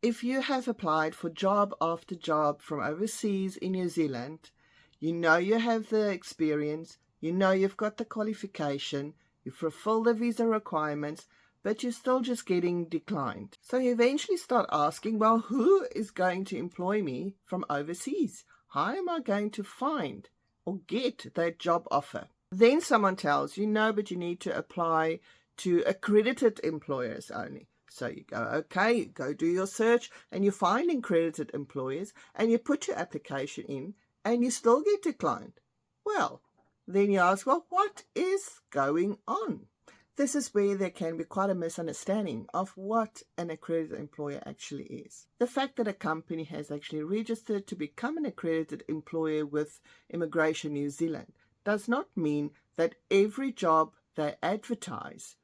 If you have applied for job after job from overseas in New Zealand, you know you have the experience, you know you've got the qualification, you fulfill the visa requirements, but you're still just getting declined. So you eventually start asking, well, who is going to employ me from overseas? How am I going to find or get that job offer? Then someone tells you, no, but you need to apply to accredited employers only. So you go, okay, you go do your search and you find accredited employers and you put your application in and you still get declined. Well, then you ask, well, what is going on? This is where there can be quite a misunderstanding of what an accredited employer actually is. The fact that a company has actually registered to become an accredited employer with Immigration New Zealand does not mean that every job they advertise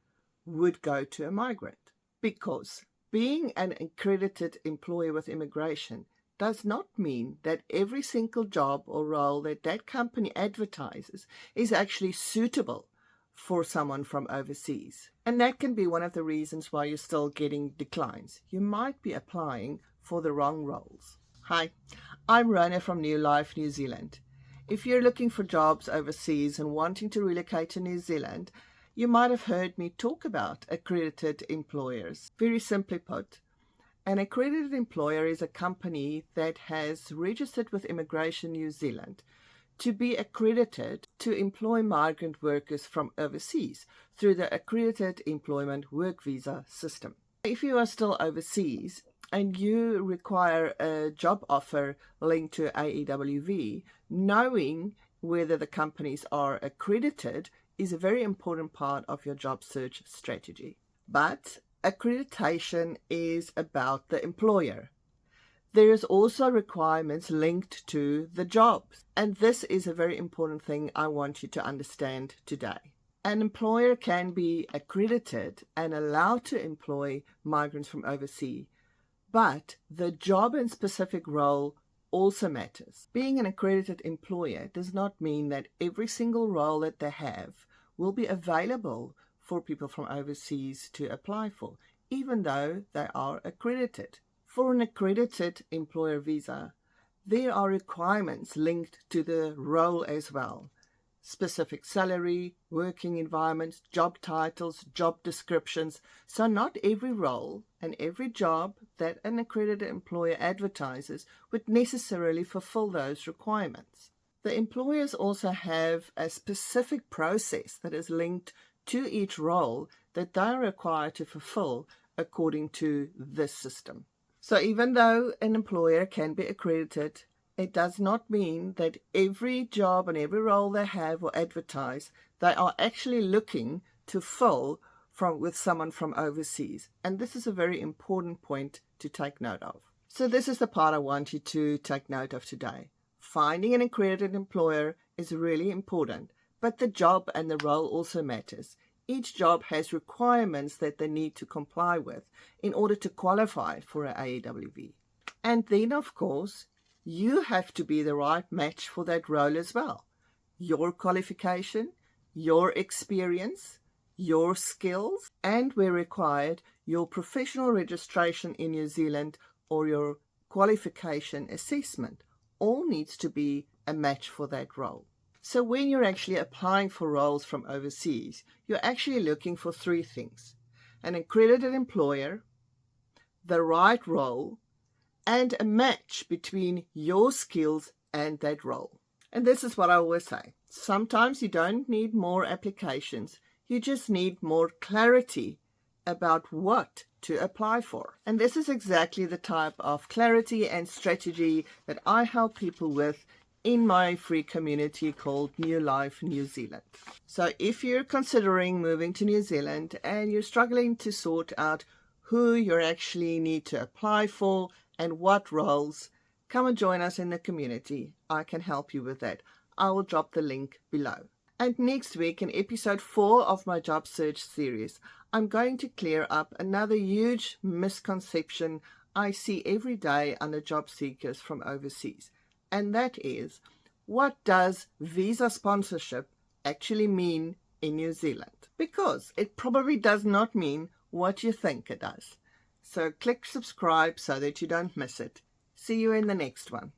would go to a migrant. Because being an accredited employer with immigration does not mean that every single job or role that that company advertises is actually suitable for someone from overseas. And that can be one of the reasons why you're still getting declines. You might be applying for the wrong roles. Hi, I'm Rona from New Life, New Zealand. If you're looking for jobs overseas and wanting to relocate to New Zealand, you might have heard me talk about accredited employers. Very simply put, an accredited employer is a company that has registered with Immigration New Zealand to be accredited to employ migrant workers from overseas through the Accredited Employer Work Visa system. If you are still overseas and you require a job offer linked to AEWV, knowing whether the companies are accredited is a very important part of your job search strategy. But accreditation is about the employer. There is also requirements linked to the jobs. And this is a very important thing I want you to understand today. An employer can be accredited and allowed to employ migrants from overseas, but the job and specific role also matters. Being an accredited employer does not mean that every single role that they have will be available for people from overseas to apply for, even though they are accredited. For an accredited employer visa, there are requirements linked to the role as well. Specific salary, working environments, job titles, job descriptions. So not every role and every job that an accredited employer advertises would necessarily fulfill those requirements. The employers also have a specific process that is linked to each role that they are required to fulfill according to this system. So even though an employer can be accredited, it does not mean that every job and every role they have or advertise, they are actually looking to fill with someone from overseas. And this is a very important point to take note of. So this is the part I want you to take note of today. Finding an accredited employer is really important, but the job and the role also matters. Each job has requirements that they need to comply with in order to qualify for an AEWV. And then, of course, you have to be the right match for that role as well. Your qualification, your experience, your skills, and where required, your professional registration in New Zealand or your qualification assessment all needs to be a match for that role. So when you're actually applying for roles from overseas, you're actually looking for three things: an accredited employer, the right role, and a match between your skills and that role. And this is what I always say. Sometimes you don't need more applications. You just need more clarity about what to apply for. And this is exactly the type of clarity and strategy that I help people with in my free community called New Life New Zealand. So if you're considering moving to New Zealand and you're struggling to sort out who you actually need to apply for and what roles, come and join us in the community. I can help you with that. I will drop the link below. And next week, in episode 4 of my job search series, I'm going to clear up another huge misconception I see every day under job seekers from overseas. And that is, what does visa sponsorship actually mean in New Zealand? Because it probably does not mean what you think it does. So click subscribe so that you don't miss it. See you in the next one.